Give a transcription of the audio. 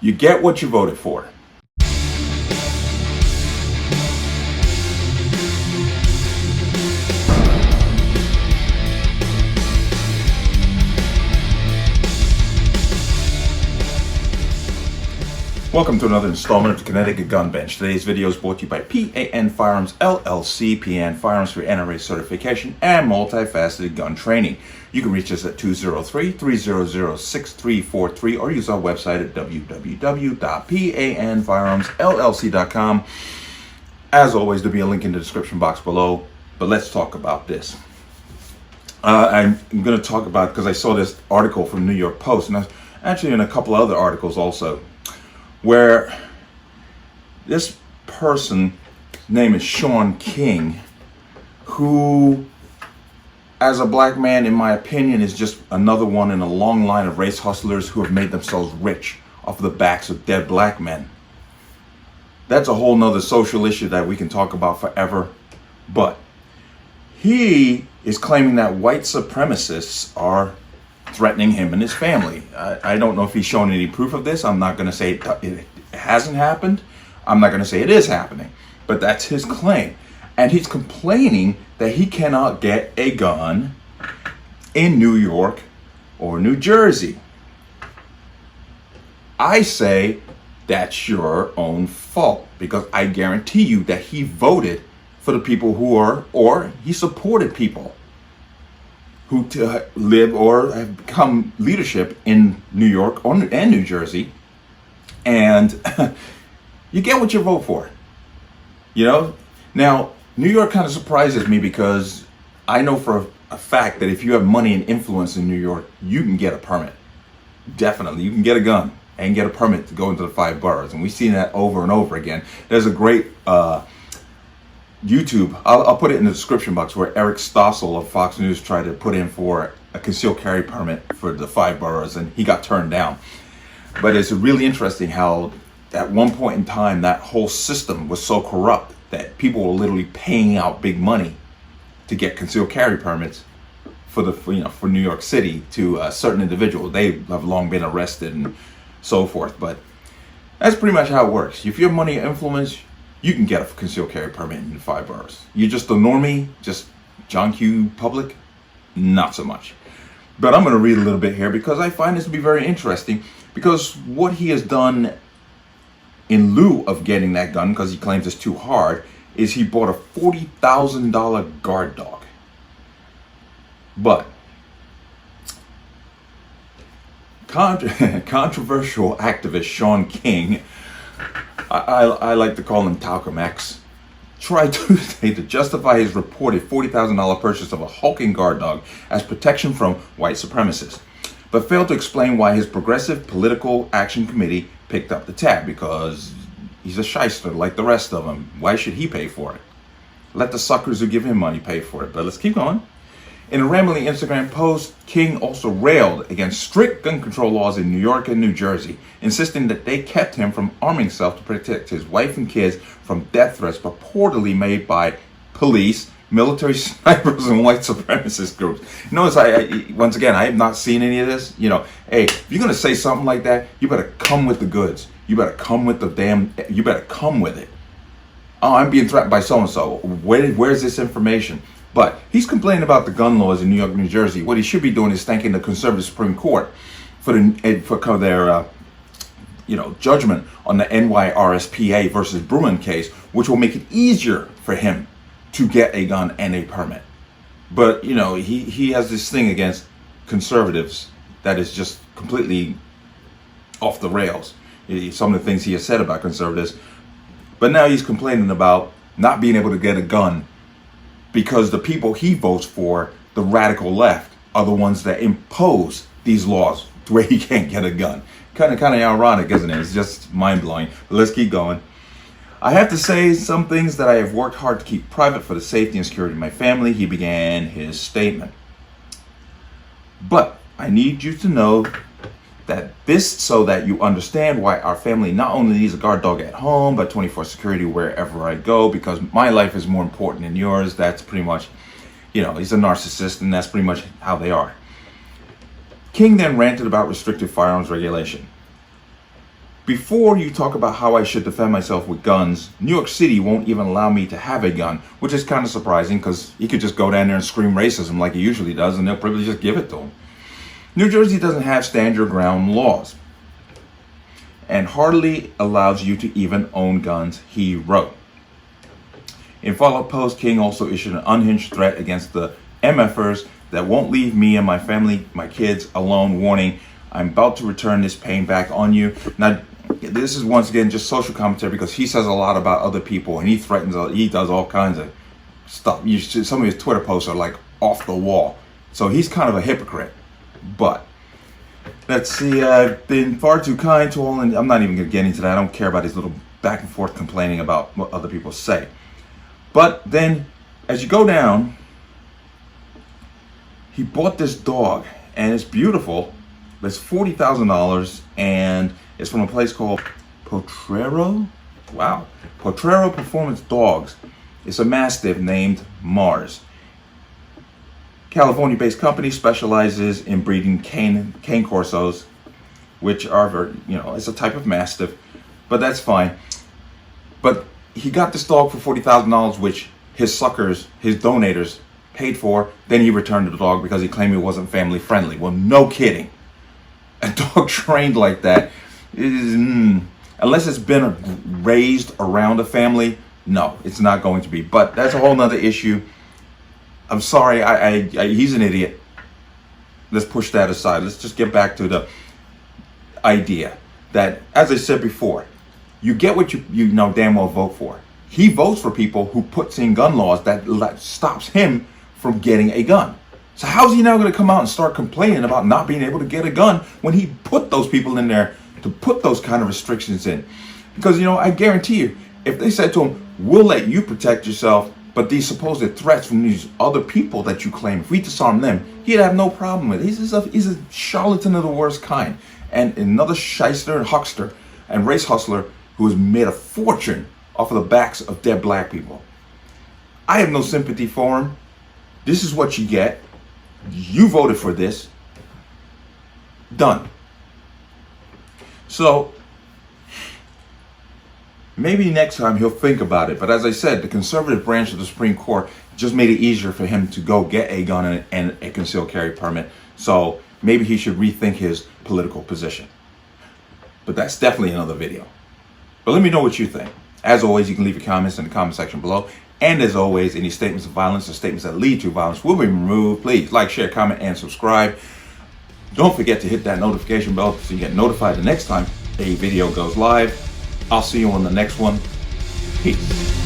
You get what you voted for. Welcome to another installment of the Connecticut Gun Bench. Today's video is brought to you by P.A.N. Firearms, LLC, P.A.N. Firearms for NRA certification and multifaceted gun training. You can reach us at 203-300-6343 or use our website at www.panfirearmsllc.com. As always, there'll be a link in the description box below, but let's talk about this. I'm going to talk about, because I saw this article from New York Post, and actually in a couple other articles also, where this person, name is Shaun King, who, as a black man, in my opinion, is just another one in a long line of race hustlers who have made themselves rich off of the backs of dead black men. That's a whole nother social issue that we can talk about forever. But he is claiming that white supremacists are threatening him and his family. I don't know if he's shown any proof of this. I'm not going to say it hasn't happened. I'm not going to say it is happening. But that's his claim. And he's complaining that he cannot get a gun in New York or New Jersey. I say that's your own fault, because I guarantee you that he voted for the people who are, or he supported people who live or have become leadership in New York and New Jersey, and you get what you vote for. You know? Now, New York kind of surprises me, because I know for a fact that if you have money and influence in New York, you can get a permit. Definitely. You can get a gun and get a permit to go into the 5 boroughs, and we've seen that over and over again. There's a great YouTube, I'll put it in the description box, where Eric Stossel of Fox News tried to put in for a concealed carry permit for the 5 boroughs, and he got turned down. But it's really interesting how at one point in time that whole system was so corrupt that people were literally paying out big money to get concealed carry permits for New York City to a certain individual. They have long been arrested and so forth. But that's pretty much how it works. If you have money and influence, you can get a concealed carry permit in the 5 boroughs. You're just a normie, just John Q. public, not so much. But I'm going to read a little bit here, because I find this to be very interesting, because what he has done in lieu of getting that gun, because he claims it's too hard, is he bought a $40,000 guard dog. But controversial activist Shaun King, I like to call him Talcum X, tried Tuesday to justify his reported $40,000 purchase of a hulking guard dog as protection from white supremacists, but failed to explain why his Progressive Political Action Committee picked up the tab, because he's a shyster like the rest of them. Why should he pay for it? Let the suckers who give him money pay for it. But let's keep going. In a rambling Instagram post, King also railed against strict gun control laws in New York and New Jersey, insisting that they kept him from arming himself to protect his wife and kids from death threats purportedly made by police, military snipers, and white supremacist groups. Notice, once again, I have not seen any of this. You know, hey, if you're going to say something like that, you better come with the goods. You better come with you better come with it. Oh, I'm being threatened by so-and-so. Where's this information? But he's complaining about the gun laws in New York and New Jersey. What he should be doing is thanking the conservative Supreme Court for their judgment on the NYRSPA versus Bruin case, which will make it easier for him to get a gun and a permit. But he has this thing against conservatives that is just completely off the rails. Some of the things he has said about conservatives. But now he's complaining about not being able to get a gun because the people he votes for, the radical left, are the ones that impose these laws to where he can't get a gun. Kind of ironic, isn't it? It's just mind-blowing. But let's keep going. I have to say some things that I have worked hard to keep private for the safety and security of my family, he began his statement. But I need you to know that this, so that you understand why our family not only needs a guard dog at home, but 24 security wherever I go, because my life is more important than yours. That's pretty much, he's a narcissist, and that's pretty much how they are. King then ranted about restrictive firearms regulation. Before you talk about how I should defend myself with guns, New York City won't even allow me to have a gun, which is kind of surprising because he could just go down there and scream racism like he usually does and they'll probably just give it to him. New Jersey doesn't have stand your ground laws and hardly allows you to even own guns, he wrote. In follow-up post, King also issued an unhinged threat against the MFers that won't leave me and my family, my kids, alone, warning, I'm about to return this pain back on you. Now, this is once again just social commentary because he says a lot about other people and he threatens, he does all kinds of stuff. Some of his Twitter posts are like off the wall. So he's kind of a hypocrite. But let's see, I've been far too kind to all, and I'm not even going to get into that. I don't care about his little back and forth complaining about what other people say. But then as you go down, he bought this dog and it's beautiful. It's $40,000 and it's from a place called Potrero. Wow. Potrero Performance Dogs. It's a Mastiff named Mars. California-based company specializes in breeding cane corsos, which are very, it's a type of Mastiff, but that's fine. But he got this dog for $40,000, which his suckers, his donators, paid for. Then he returned the dog because he claimed it wasn't family friendly. Well, no kidding. A dog trained like that is, unless it's been raised around a family, no, it's not going to be. But that's a whole nother issue. I'm sorry, he's an idiot. Let's push that aside. Let's just get back to the idea that, as I said before, you get what you know damn well vote for. He votes for people who puts in gun laws that stops him from getting a gun. So how's he now going to come out and start complaining about not being able to get a gun when he put those people in there to put those kind of restrictions in? Because, I guarantee you, if they said to him, we'll let you protect yourself, but these supposed threats from these other people that you claim, if we disarm them, he'd have no problem with it. He's a charlatan of the worst kind. And another shyster and huckster and race hustler who has made a fortune off of the backs of dead black people. I have no sympathy for him. This is what you get. You voted for this. Done. So maybe next time he'll think about it. But as I said, the conservative branch of the Supreme Court just made it easier for him to go get a gun and a concealed carry permit. So maybe he should rethink his political position. But that's definitely another video. But let me know what you think. As always, you can leave your comments in the comment section below. And as always, any statements of violence or statements that lead to violence will be removed. Please like, share, comment, and subscribe. Don't forget to hit that notification bell so you get notified the next time a video goes live. I'll see you on the next one. Peace.